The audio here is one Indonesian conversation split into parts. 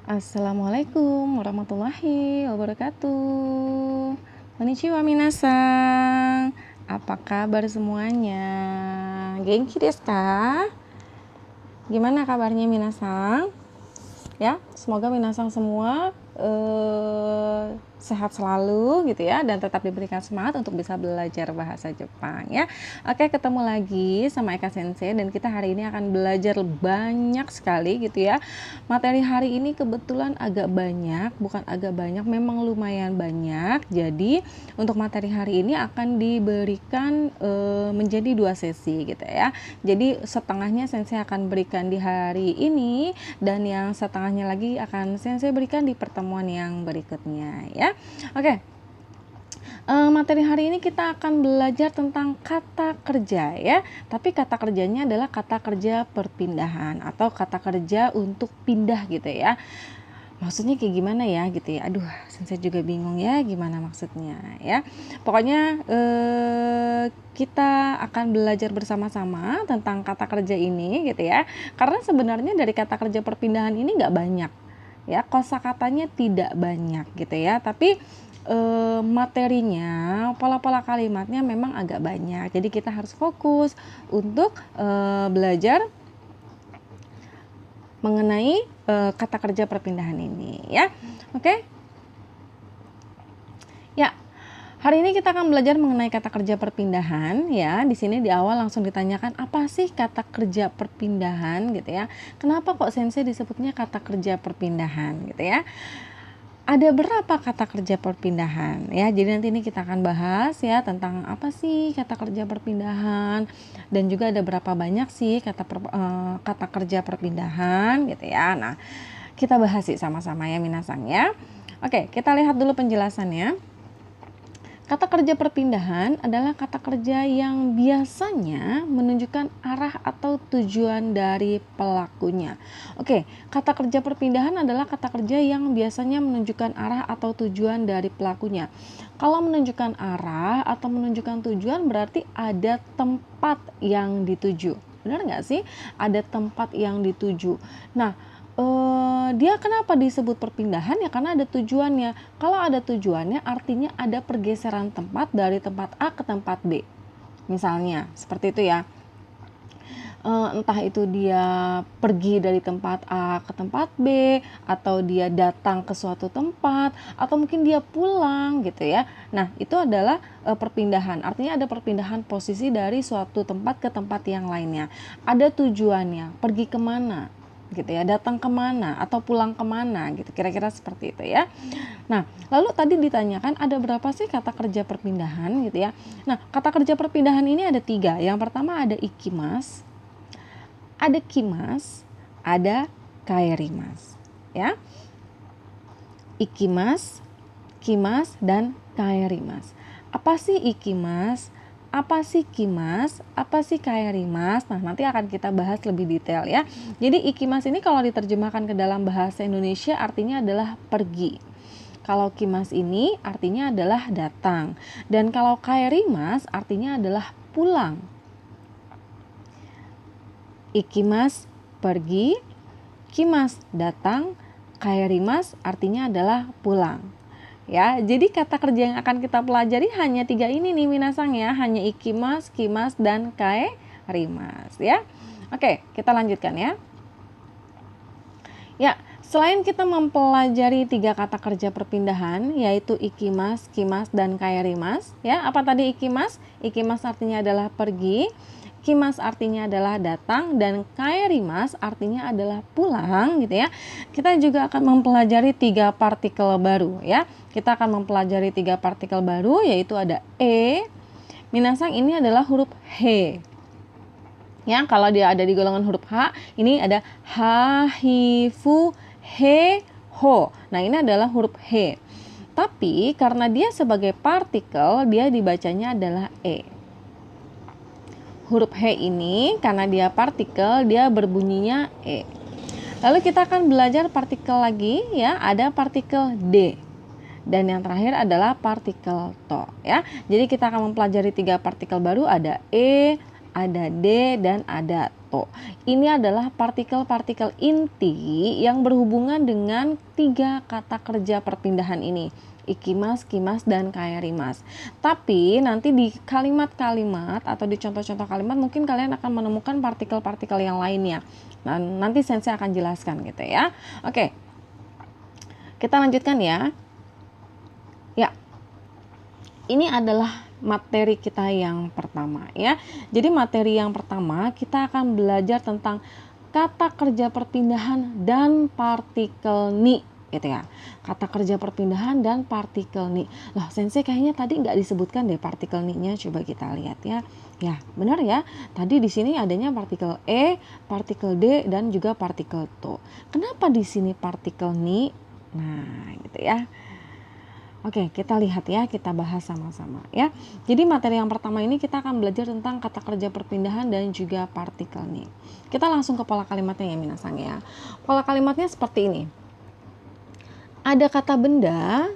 Assalamualaikum warahmatullahi wabarakatuh. Konnichiwa minasan. Apa kabar semuanya? Genki desu ka? Gimana kabarnya minasan? Ya, semoga minasan semua sehat selalu gitu ya, dan tetap diberikan semangat untuk bisa belajar bahasa Jepang ya. Oke, ketemu lagi sama Eka Sensei dan kita hari ini akan belajar banyak sekali gitu ya. Materi hari ini kebetulan agak banyak, bukan agak banyak, memang lumayan banyak. Jadi untuk materi hari ini akan diberikan menjadi 2 sesi gitu ya. Jadi setengahnya Sensei akan berikan di hari ini dan yang setengahnya lagi akan Sensei berikan di pertemuan yang berikutnya ya. Oke. Materi hari ini kita akan belajar tentang kata kerja ya. Tapi kata kerjanya adalah kata kerja perpindahan atau kata kerja untuk pindah gitu ya. Maksudnya kayak gimana ya gitu ya. Aduh, Sensei juga bingung ya gimana maksudnya ya. Pokoknya kita akan belajar bersama-sama tentang kata kerja ini gitu ya. Karena sebenarnya dari kata kerja perpindahan ini nggak banyak ya, kosakatanya tidak banyak gitu ya, tapi materinya, pola-pola kalimatnya memang agak banyak. Jadi kita harus fokus untuk belajar mengenai kata kerja perpindahan ini ya. Oke. Ya. Hari ini kita akan belajar mengenai kata kerja perpindahan ya. Di sini di awal langsung ditanyakan apa sih kata kerja perpindahan gitu ya. Kenapa kok Sensei disebutnya kata kerja perpindahan gitu ya. Ada berapa kata kerja perpindahan ya. Jadi nanti ini kita akan bahas ya tentang apa sih kata kerja perpindahan dan juga ada berapa banyak sih kata kerja perpindahan gitu ya. Nah, kita bahas sih sama-sama ya minasang ya. Oke, kita lihat dulu penjelasannya. Kata kerja perpindahan adalah kata kerja yang biasanya menunjukkan arah atau tujuan dari pelakunya. Oke, kata kerja perpindahan adalah kata kerja yang biasanya menunjukkan arah atau tujuan dari pelakunya. Kalau menunjukkan arah atau menunjukkan tujuan berarti ada tempat yang dituju. Benar nggak sih? Ada tempat yang dituju. Nah, dia kenapa disebut perpindahan ya karena ada tujuannya. Kalau ada tujuannya artinya ada pergeseran tempat dari tempat A ke tempat B. Misalnya seperti itu ya. Entah itu dia pergi dari tempat A ke tempat B atau dia datang ke suatu tempat atau mungkin dia pulang gitu ya. Nah, itu adalah perpindahan. Artinya ada perpindahan posisi dari suatu tempat ke tempat yang lainnya. Ada tujuannya, pergi kemana gitu ya, datang kemana atau pulang kemana gitu, kira-kira seperti itu ya. Nah, lalu tadi ditanyakan ada berapa sih kata kerja perpindahan gitu ya. Nah, kata kerja perpindahan ini ada 3. Yang pertama ada ikimas, ada kimas, ada kaerimas ya. Ikimas, kimas, dan kaerimas. Apa sih ikimas? Apa sih kimas? Apa sih kaerimas? Nah, nanti akan kita bahas lebih detail ya. Jadi ikimas ini kalau diterjemahkan ke dalam bahasa Indonesia artinya adalah pergi. Kalau kimas ini artinya adalah datang. Dan kalau kaerimas artinya adalah pulang. Ikimas pergi, kimas datang, kaerimas artinya adalah pulang. Ya, jadi kata kerja yang akan kita pelajari hanya 3 ini nih minasang ya, hanya ikimas, kimas, dan kaerimas ya. Oke, kita lanjutkan ya. Ya, selain kita mempelajari 3 kata kerja perpindahan yaitu ikimas, kimas, dan kaerimas ya. Apa tadi ikimas? Ikimas artinya adalah pergi, kimas artinya adalah datang, dan kaerimas artinya adalah pulang gitu ya. Kita juga akan mempelajari 3 partikel baru ya. Kita akan mempelajari 3 partikel baru yaitu ada minasang ini adalah huruf he. Ya, kalau dia ada di golongan huruf H, ini ada ha, hi, fu, he, ho. Nah, ini adalah huruf he. Tapi karena dia sebagai partikel, dia dibacanya adalah e. Huruf he ini karena dia partikel, dia berbunyinya e. Lalu kita akan belajar partikel lagi ya, ada partikel d. Dan yang terakhir adalah partikel to ya. Jadi kita akan mempelajari 3 partikel baru, ada e, ada d, dan ada to. Ini adalah partikel-partikel inti yang berhubungan dengan 3 kata kerja perpindahan ini. Ikimas, kimas, dan kaerimas. Tapi nanti di kalimat-kalimat atau di contoh-contoh kalimat mungkin kalian akan menemukan partikel-partikel yang lainnya. Nah, nanti sensei akan jelaskan gitu ya. Oke, kita lanjutkan ya. Ya, ini adalah materi kita yang pertama ya. Jadi materi yang pertama kita akan belajar tentang kata kerja perpindahan dan partikel ni gitu ya. Kata kerja perpindahan dan partikel ni. Loh, sensei kayaknya tadi nggak disebutkan deh partikel ni-nya. Coba kita lihat ya. Ya, benar ya. Tadi di sini adanya partikel e, partikel d, dan juga partikel to. Kenapa di sini partikel ni? Nah, gitu ya. Oke, kita lihat ya, kita bahas sama-sama ya. Jadi materi yang pertama ini kita akan belajar tentang kata kerja perpindahan dan juga partikel ni. Kita langsung ke pola kalimatnya ya minasang ya. Pola kalimatnya seperti ini. Ada kata benda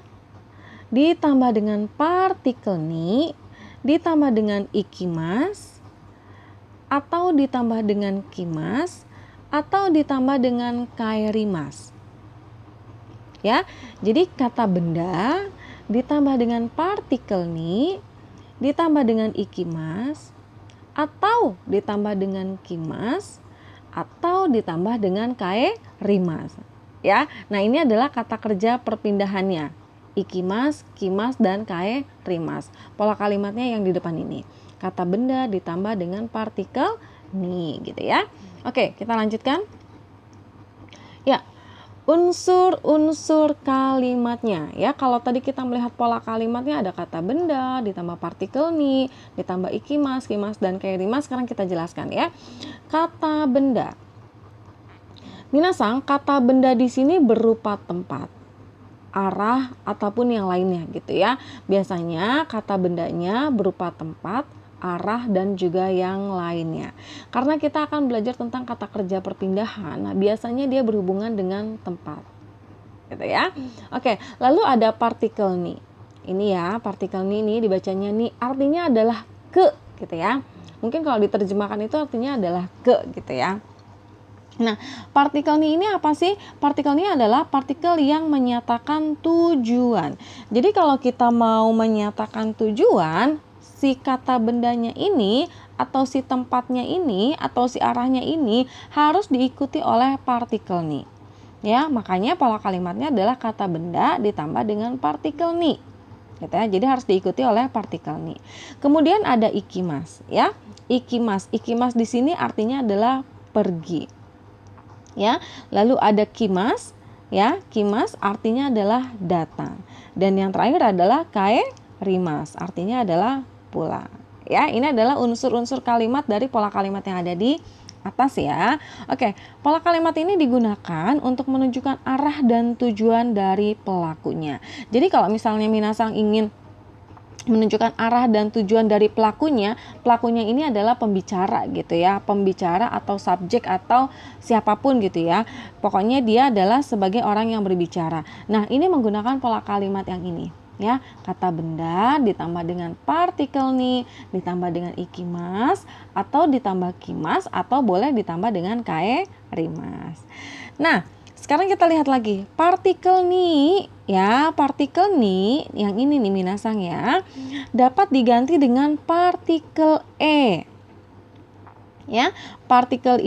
ditambah dengan partikel ni, ditambah dengan ikimas, atau ditambah dengan kimas, atau ditambah dengan kaerimas. Ya, jadi kata benda ditambah dengan partikel ni, ditambah dengan ikimas, atau ditambah dengan kimas, atau ditambah dengan kaerimas. Ya, nah ini adalah kata kerja perpindahannya. Ikimas, kimas, dan kaerimas. Pola kalimatnya yang di depan ini. Kata benda ditambah dengan partikel ni gitu ya. Oke, kita lanjutkan. Ya, unsur-unsur kalimatnya ya. Kalau tadi kita melihat pola kalimatnya ada kata benda ditambah partikel ni, ditambah ikimas, kimas, dan kaerimas. Sekarang kita jelaskan ya. Kata benda. Minasang, kata benda di sini berupa tempat, arah, ataupun yang lainnya gitu ya. Biasanya kata bendanya berupa tempat, arah, dan juga yang lainnya. Karena kita akan belajar tentang kata kerja perpindahan, nah biasanya dia berhubungan dengan tempat. Gitu ya. Oke, lalu ada partikel ni. Ini ya, partikel ni ini dibacanya ni, artinya adalah ke gitu ya. Mungkin kalau diterjemahkan itu artinya adalah ke gitu ya. Nah, partikel ni ini apa sih? Partikel ni adalah partikel yang menyatakan tujuan. Jadi kalau kita mau menyatakan tujuan, si kata bendanya ini atau si tempatnya ini atau si arahnya ini harus diikuti oleh partikel ni. Ya, makanya pola kalimatnya adalah kata benda ditambah dengan partikel ni. Gitu ya. Jadi harus diikuti oleh partikel ni. Kemudian ada ikimas, ya. Ikimas di sini artinya adalah pergi. Ya, lalu ada kimas, ya. Kimas artinya adalah datang. Dan yang terakhir adalah kaerimas, artinya adalah pulang. Ya, ini adalah unsur-unsur kalimat dari pola kalimat yang ada di atas ya. Oke, pola kalimat ini digunakan untuk menunjukkan arah dan tujuan dari pelakunya. Jadi kalau misalnya minasang ingin menunjukkan arah dan tujuan dari pelakunya ini adalah pembicara gitu ya, pembicara atau subjek atau siapapun gitu ya. Pokoknya dia adalah sebagai orang yang berbicara. Nah, ini menggunakan pola kalimat yang ini ya, kata benda ditambah dengan partikel ni, ditambah dengan ikimas, atau ditambah kimas, atau boleh ditambah dengan kaerimas. Nah, sekarang kita lihat lagi partikel ni ya, partikel ni yang ini nih minasang ya, dapat diganti dengan partikel e. Ya, partikel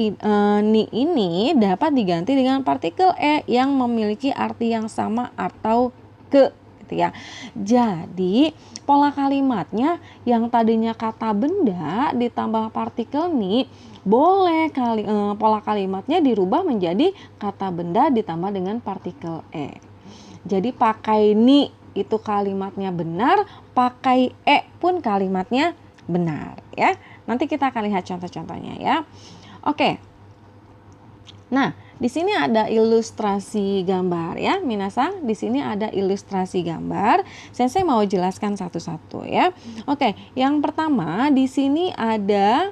ni ini dapat diganti dengan partikel e yang memiliki arti yang sama atau ke gitu ya. Jadi pola kalimatnya yang tadinya kata benda ditambah partikel ni, boleh pola kalimatnya dirubah menjadi kata benda ditambah dengan partikel e. Jadi pakai ni itu kalimatnya benar, pakai e pun kalimatnya benar ya. Nanti kita akan lihat contoh-contohnya ya. Oke. Nah, di sini ada ilustrasi gambar ya, minasang. Di sini ada ilustrasi gambar. Sensei mau jelaskan satu-satu ya. Oke, yang pertama di sini ada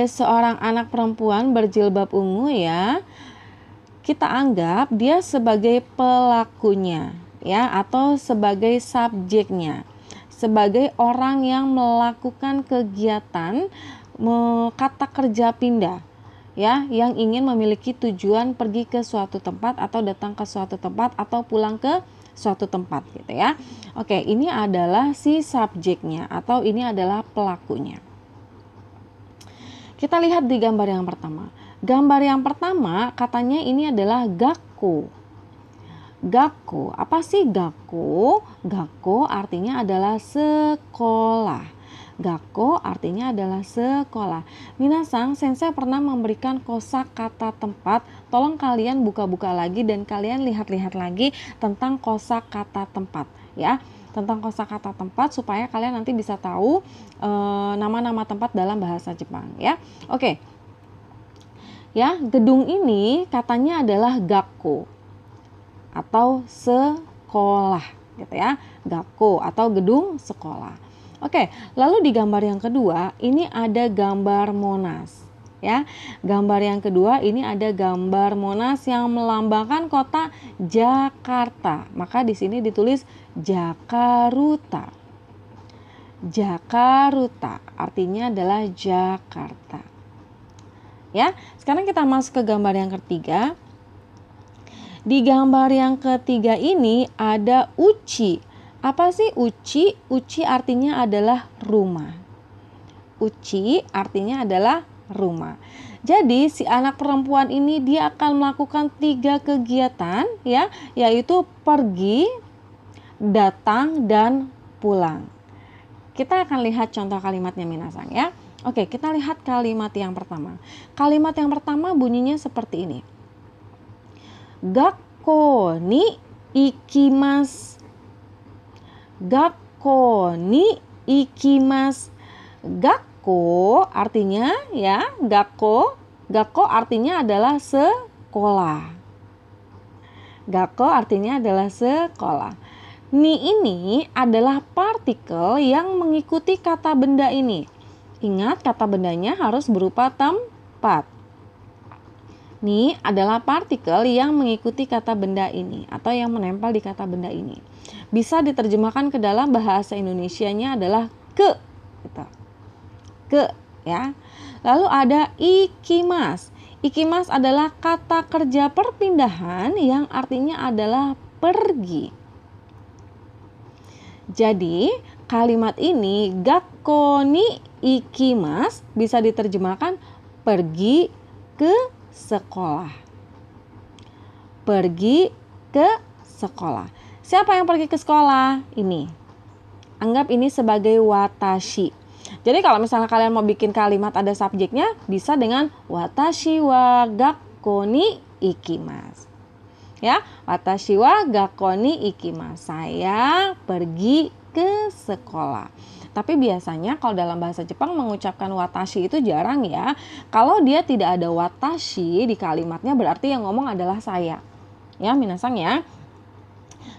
seorang anak perempuan berjilbab ungu ya. Kita anggap dia sebagai pelakunya ya, atau sebagai subjeknya, sebagai orang yang melakukan kegiatan kata kerja pindah, ya, yang ingin memiliki tujuan pergi ke suatu tempat atau datang ke suatu tempat atau pulang ke suatu tempat gitu ya. Oke, ini adalah si subjeknya atau ini adalah pelakunya. Kita lihat di gambar yang pertama. Gambar yang pertama katanya ini adalah gakko. Gakko, apa sih gakko? Gakko artinya adalah sekolah. Gakko artinya adalah sekolah. Minasang, sensei pernah memberikan kosakata tempat. Tolong kalian buka-buka lagi dan kalian lihat-lihat lagi tentang kosakata tempat, ya. Tentang kosakata tempat supaya kalian nanti bisa tahu nama-nama tempat dalam bahasa Jepang, ya. Oke. Ya, gedung ini katanya adalah gakko atau sekolah gitu ya. Gakko atau gedung sekolah. Oke, lalu di gambar yang kedua ini ada gambar Monas, ya. Gambar yang kedua ini ada gambar Monas yang melambangkan kota Jakarta. Maka di sini ditulis Jakarta. Jakarta artinya adalah Jakarta. Ya, sekarang kita masuk ke gambar yang ketiga. Di gambar yang ketiga ini ada uchi. Apa sih uchi? Uchi artinya adalah rumah. Uchi artinya adalah rumah. Jadi si anak perempuan ini dia akan melakukan 3 kegiatan, ya, yaitu pergi, datang, dan pulang. Kita akan lihat contoh kalimatnya minasang, ya. Oke, kita lihat kalimat yang pertama. Kalimat yang pertama bunyinya seperti ini. Gakko ni ikimasu. Gakko ni ikimasu. Gakko artinya, ya, gakko artinya adalah sekolah. Gakko artinya adalah sekolah. Ni ini adalah partikel yang mengikuti kata benda ini. Ingat, kata bendanya harus berupa tempat. Ni adalah partikel yang mengikuti kata benda ini atau yang menempel di kata benda ini. Bisa diterjemahkan ke dalam bahasa Indonesianya adalah ke, gitu. Ke, ya. Lalu ada ikimas. Ikimas adalah kata kerja perpindahan yang artinya adalah pergi. Jadi, kalimat ini gakko ni ikimasu bisa diterjemahkan pergi ke sekolah. Pergi ke sekolah. Siapa yang pergi ke sekolah? Ini. Anggap ini sebagai watashi. Jadi kalau misalnya kalian mau bikin kalimat ada subjeknya, bisa dengan watashi wa gakko ni ikimasu. Ya, watashi wa gakko ni ikimasu. Saya pergi ke sekolah. Tapi biasanya kalau dalam bahasa Jepang mengucapkan watashi itu jarang, ya. Kalau dia tidak ada watashi di kalimatnya berarti yang ngomong adalah saya. Ya, minasang, ya.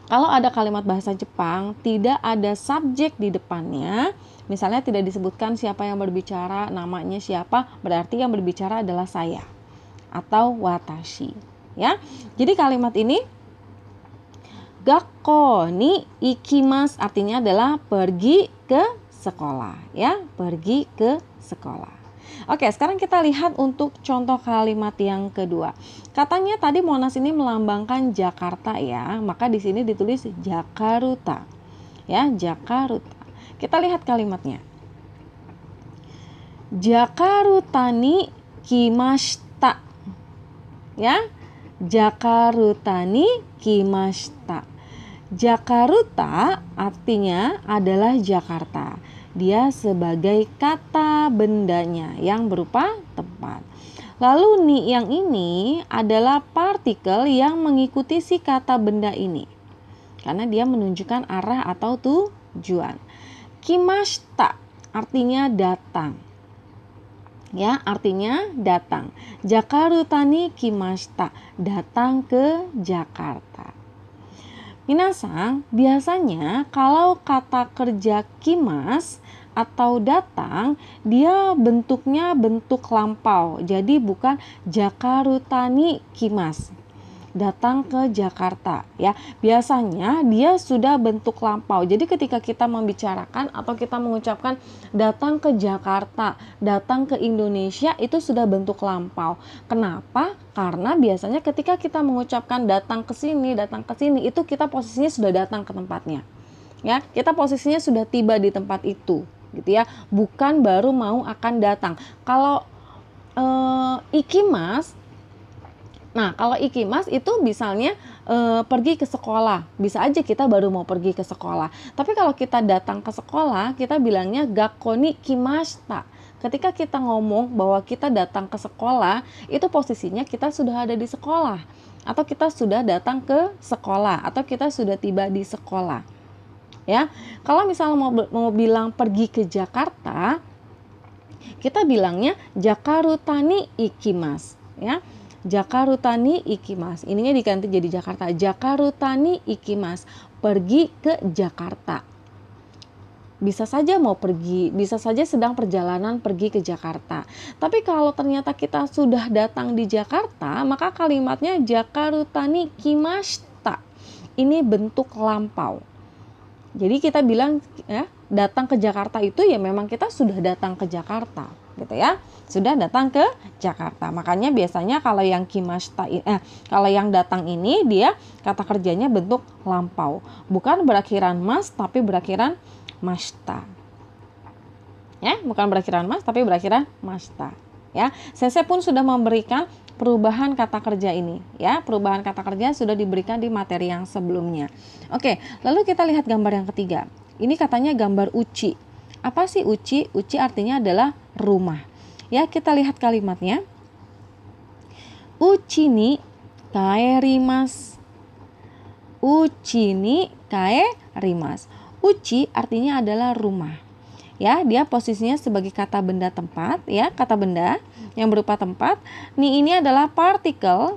Kalau ada kalimat bahasa Jepang tidak ada subjek di depannya, misalnya tidak disebutkan siapa yang berbicara, namanya siapa, berarti yang berbicara adalah saya atau watashi, ya. Jadi kalimat ini gakko ni ikimasu artinya adalah pergi ke sekolah, ya, pergi ke sekolah. Oke, sekarang kita lihat untuk contoh kalimat yang kedua. Katanya tadi Monas ini melambangkan Jakarta, ya, maka di sini ditulis Jakarta, ya, Jakarta. Kita lihat kalimatnya. Jakarta ni kimashita, ya, Jakarta ni kimashita. Jakarta artinya adalah Jakarta. Dia sebagai kata bendanya yang berupa tempat. Lalu ni yang ini adalah partikel yang mengikuti si kata benda ini. Karena dia menunjukkan arah atau tujuan. Kimashita artinya datang. Ya, artinya datang. Jakarta ni kimashita, datang ke Jakarta. Minasang, biasanya kalau kata kerja kimas atau datang, dia bentuknya bentuk lampau. Jadi bukan Jakarta ni kimas. datang ke Jakarta ya. Biasanya dia sudah bentuk lampau. Jadi ketika kita membicarakan atau kita mengucapkan datang ke Jakarta, datang ke Indonesia, itu sudah bentuk lampau. Kenapa? Karena biasanya ketika kita mengucapkan datang ke sini, itu kita posisinya sudah datang ke tempatnya. Ya, kita posisinya sudah tiba di tempat itu, gitu ya. Bukan baru mau akan datang. Kalau ikimas, nah, kalau ikimas itu misalnya pergi ke sekolah. Bisa aja kita baru mau pergi ke sekolah. Tapi kalau kita datang ke sekolah, kita bilangnya gakko ni kimashita. Ketika kita ngomong bahwa kita datang ke sekolah, itu posisinya kita sudah ada di sekolah. Atau kita sudah datang ke sekolah. Atau kita sudah tiba di sekolah. Ya, kalau misalnya mau bilang pergi ke Jakarta, kita bilangnya Jakarta ni ikimasu. Ya. Jakarta ni ikimasu. Ininya diganti jadi Jakarta. Jakarta ni ikimasu. Pergi ke Jakarta. Bisa saja mau pergi, bisa saja sedang perjalanan pergi ke Jakarta. Tapi kalau ternyata kita sudah datang di Jakarta, maka kalimatnya Jakarta ni kimashita. Ini bentuk lampau. Jadi kita bilang ya, datang ke Jakarta itu ya memang kita sudah datang ke Jakarta, gitu ya. Sudah datang ke Jakarta. Makanya biasanya kalau yang kimashita kalau yang datang ini dia kata kerjanya bentuk lampau. Bukan berakhiran mas tapi berakhiran mashita. Ya, bukan berakhiran mas tapi berakhiran mashita. Ya, Sensei pun sudah memberikan perubahan kata kerja ini, ya. Perubahan kata kerja sudah diberikan di materi yang sebelumnya. Oke, lalu kita lihat gambar yang ketiga. Ini katanya gambar uci. Apa sih uci? Uci artinya adalah rumah. Ya, kita lihat kalimatnya. Uchi ni kaerimasu. Uchi ni kaerimasu. Uchi artinya adalah rumah. Ya, dia posisinya sebagai kata benda tempat, ya, kata benda yang berupa tempat. Ni ini adalah partikel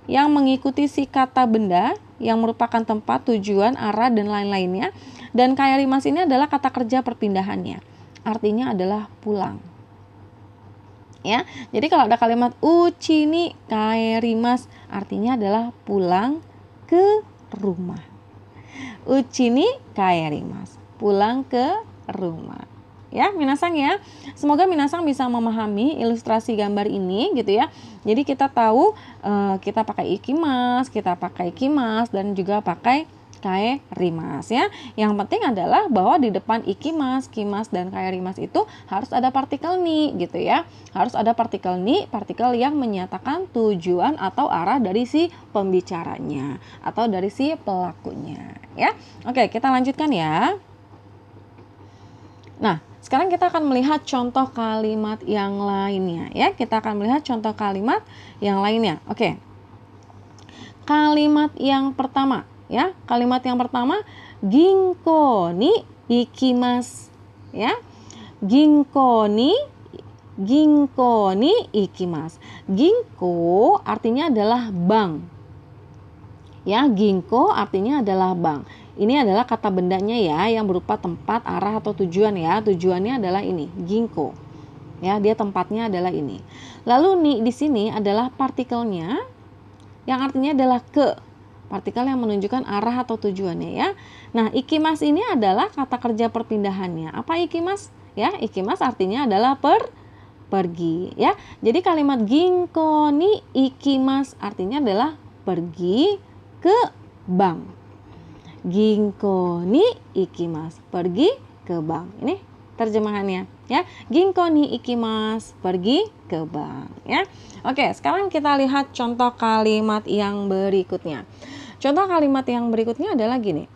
yang mengikuti si kata benda yang merupakan tempat, tujuan, arah, dan lain-lainnya. Dan kaerimasu ini adalah kata kerja perpindahannya. Artinya adalah pulang. Ya, jadi kalau ada kalimat uchi ni kaerimasu, artinya adalah pulang ke rumah. Uchi ni kaerimasu, pulang ke rumah. Ya, minasang ya. Semoga minasang bisa memahami ilustrasi gambar ini gitu ya. Jadi kita tahu kita pakai ikimas, kita pakai kimas, dan juga pakai kaerimasu ya. Yang penting adalah bahwa di depan ikimas, kimas, dan kaerimasu itu harus ada partikel ni gitu ya. Harus ada partikel ni, partikel yang menyatakan tujuan atau arah dari si pembicaranya atau dari si pelakunya ya. Oke, kita lanjutkan ya. Nah, sekarang kita akan melihat contoh kalimat yang lainnya ya. Kita akan melihat contoh kalimat yang lainnya. Oke. Kalimat yang pertama ya. Kalimat yang pertama ginko ni ikimasu ya. Ginko ni ikimasu. Ginko artinya adalah bank. Ya, ginko artinya adalah bank. Ini adalah kata bendanya ya, yang berupa tempat, arah, atau tujuan ya. Tujuannya adalah ini, ginko. Ya, dia tempatnya adalah ini. Lalu ni di sini adalah partikelnya, yang artinya adalah ke. Partikel yang menunjukkan arah atau tujuannya ya. Nah, ikimas ini adalah kata kerja perpindahannya. Apa ikimas? Ya, ikimas artinya adalah pergi ya. Jadi kalimat ginko ni ikimas artinya adalah pergi ke bank. Ginko ni ikimasu, pergi ke bank. Ini terjemahannya ya. Ginko ni ikimasu, pergi ke bank ya. Oke, sekarang kita lihat contoh kalimat yang berikutnya. Contoh kalimat yang berikutnya adalah gini.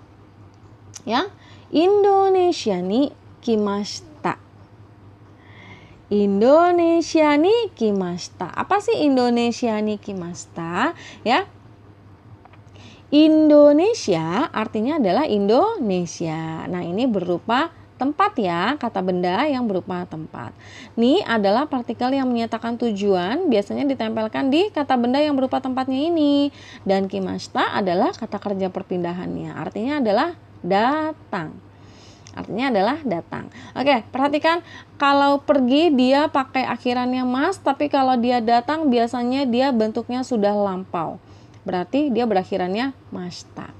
Ya. Indonesia ni kimashita. Indonesia ni kimashita. Apa sih Indonesia ni kimashita? Ya. Indonesia artinya adalah Indonesia. Nah, ini berupa tempat ya, kata benda yang berupa tempat. Ini adalah partikel yang menyatakan tujuan, biasanya ditempelkan di kata benda yang berupa tempatnya ini. Dan kimashita adalah kata kerja perpindahannya, artinya adalah datang. Artinya adalah datang. Oke, perhatikan kalau pergi dia pakai akhirannya mas, tapi kalau dia datang biasanya dia bentuknya sudah lampau. berarti dia berakhirannya mashita.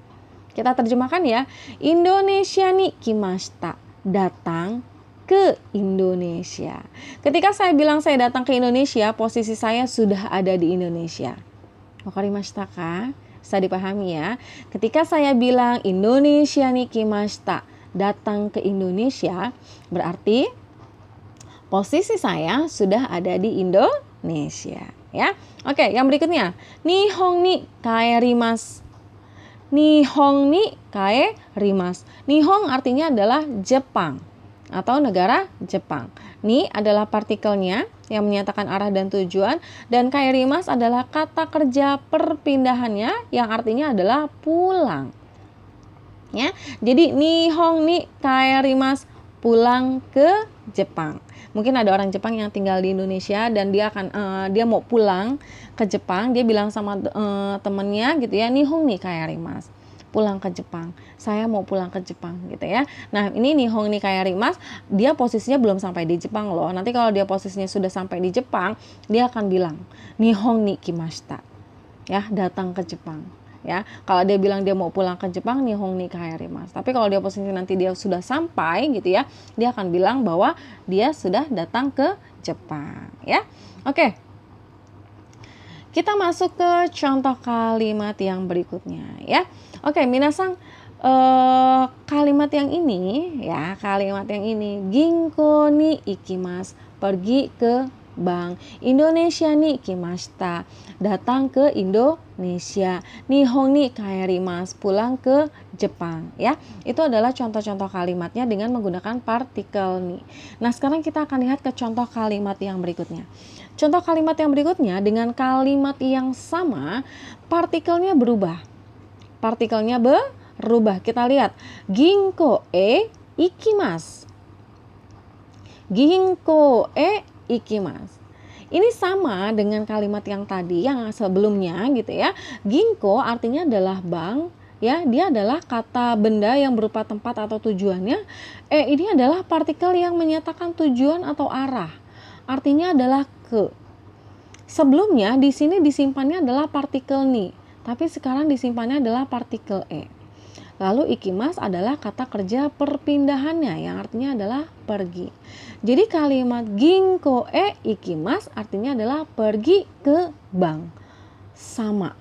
Kita terjemahkan ya. Indonesia ni kimashita, datang ke Indonesia. Ketika saya bilang saya datang ke Indonesia, posisi saya sudah ada di Indonesia. Wakarimashita ka? Bisa dipahami ya. Ketika saya bilang Indonesia ni kimashita, datang ke Indonesia, berarti posisi saya sudah ada di Indonesia, ya. Oke, yang berikutnya, Nihon ni kaerimasu. Nihon ni kaerimasu. Nihon artinya adalah Jepang atau negara Jepang. Ni adalah partikelnya yang menyatakan arah dan tujuan, dan kaerimasu adalah kata kerja perpindahannya yang artinya adalah pulang. Ya. Jadi Nihon ni kaerimasu, pulang ke Jepang. Mungkin ada orang Jepang yang tinggal di Indonesia dan dia mau pulang ke Jepang, dia bilang sama temennya gitu ya, Nihon ni kaerimasu, pulang ke Jepang. Saya mau pulang ke Jepang gitu ya. Nah, ini Nihon ni kaerimasu, dia posisinya belum sampai di Jepang loh. Nanti kalau dia posisinya sudah sampai di Jepang, dia akan bilang Nihon ni kimashita. Ya, datang ke Jepang. Ya, kalau dia bilang dia mau pulang ke Jepang, Nihon ni kaerimasu. Tapi kalau dia posisi nanti dia sudah sampai gitu ya, dia akan bilang bahwa dia sudah datang ke Jepang, ya. Oke. Kita masuk ke contoh kalimat yang berikutnya, ya. Oke, minasang, kalimat yang ini ya, ginko ni ikimasu, pergi ke bank. Indonesia ni kimashita, datang ke Indonesia. Nihon ni kaerimasu, pulang ke Jepang, ya. Itu adalah contoh-contoh kalimatnya dengan menggunakan partikel ni. Nah, sekarang kita akan lihat ke contoh kalimat yang berikutnya. Contoh kalimat yang berikutnya dengan kalimat yang sama, partikelnya berubah. Kita lihat, ginko e ikimasu. Ginko e ikimasu. Ini sama dengan kalimat yang tadi yang sebelumnya gitu ya. Ginko artinya adalah bank, ya. Dia adalah kata benda yang berupa tempat atau tujuannya. Ini adalah partikel yang menyatakan tujuan atau arah. Artinya adalah ke. Sebelumnya di sini disimpannya adalah partikel ni, tapi sekarang disimpannya adalah partikel e. Lalu ikimasu adalah kata kerja perpindahannya yang artinya adalah pergi. Jadi kalimat ginko e ikimasu artinya adalah pergi ke bank. Sama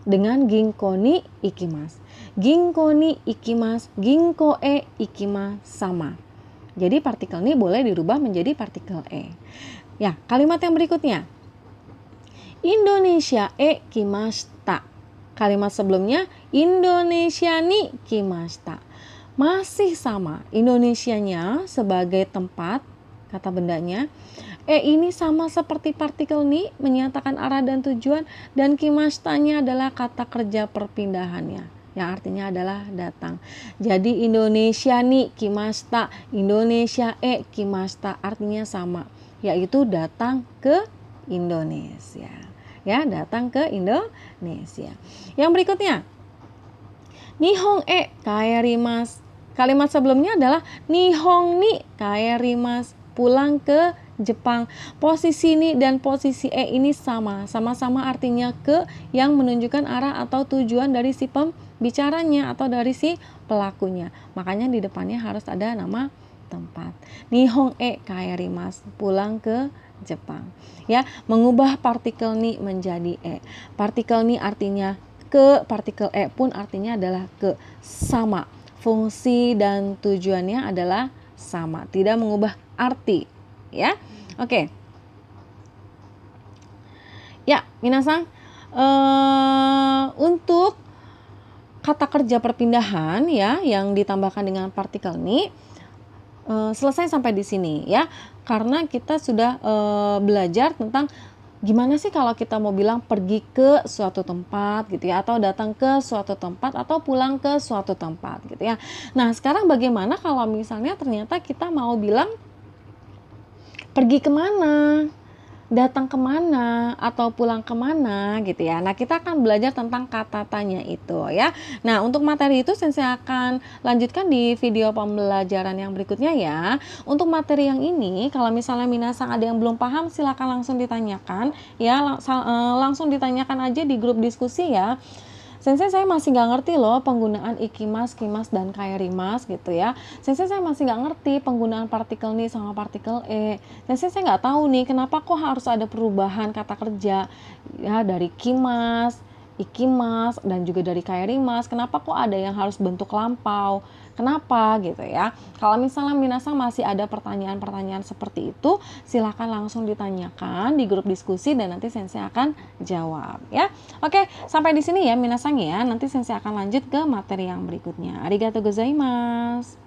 dengan ginko ni ikimasu. Ginko ni ikimasu, ginko e ikimasu sama. Jadi partikel ni boleh dirubah menjadi partikel e. Ya, kalimat yang berikutnya. Indonesia e kimashita. Kalimat sebelumnya Indonesia ni kimashita. Masih sama, Indonesianya sebagai tempat, kata bendanya. Ini sama seperti partikel ni, menyatakan arah dan tujuan, dan kimashitanya adalah kata kerja perpindahannya, yang artinya adalah datang. Jadi Indonesia ni kimashita, Indonesia e kimashita artinya sama, yaitu datang ke Indonesia. Ya, datang ke Indonesia. Yang berikutnya, Nihon e kaerimasu. Kalimat sebelumnya adalah Nihon ni kaerimasu, pulang ke Jepang. Posisi ni dan posisi e ini sama-sama artinya ke, yang menunjukkan arah atau tujuan dari si pembicaranya atau dari si pelakunya. Makanya di depannya harus ada nama tempat. Nihon e kaerimasu, pulang ke Jepang. Ya, mengubah partikel ni menjadi e. Partikel ni artinya ke, partikel e pun artinya adalah ke. Sama. Fungsi dan tujuannya adalah sama, tidak mengubah arti, ya. Oke. Ya, minasang, untuk kata kerja perpindahan ya yang ditambahkan dengan partikel ni selesai sampai di sini ya. Karena kita sudah belajar tentang gimana sih kalau kita mau bilang pergi ke suatu tempat gitu ya, atau datang ke suatu tempat, atau pulang ke suatu tempat gitu ya. Nah, sekarang bagaimana kalau misalnya ternyata kita mau bilang pergi kemana? datang kemana atau pulang kemana gitu ya. Nah, kita akan belajar tentang kata tanya itu ya. Nah, untuk materi itu Sensei akan lanjutkan di video pembelajaran yang berikutnya ya. Untuk materi yang ini, kalau misalnya minasang ada yang belum paham, silakan langsung ditanyakan ya. Langsung ditanyakan aja di grup diskusi ya. Sensei, saya masih nggak ngerti loh penggunaan ikimas, kimas, dan kaerimas gitu ya. Sensei, saya masih nggak ngerti penggunaan partikel ni sama partikel e. Sensei, saya nggak tahu nih kenapa kok harus ada perubahan kata kerja ya dari kimas, ikimas, dan juga dari kaerimas. Kenapa kok ada yang harus bentuk lampau? Kenapa gitu ya? Kalau misalnya minasang masih ada pertanyaan-pertanyaan seperti itu, silakan langsung ditanyakan di grup diskusi dan nanti Sensei akan jawab ya. Oke, sampai di sini ya minasang ya. Nanti Sensei akan lanjut ke materi yang berikutnya. Arigatou gozaimasu.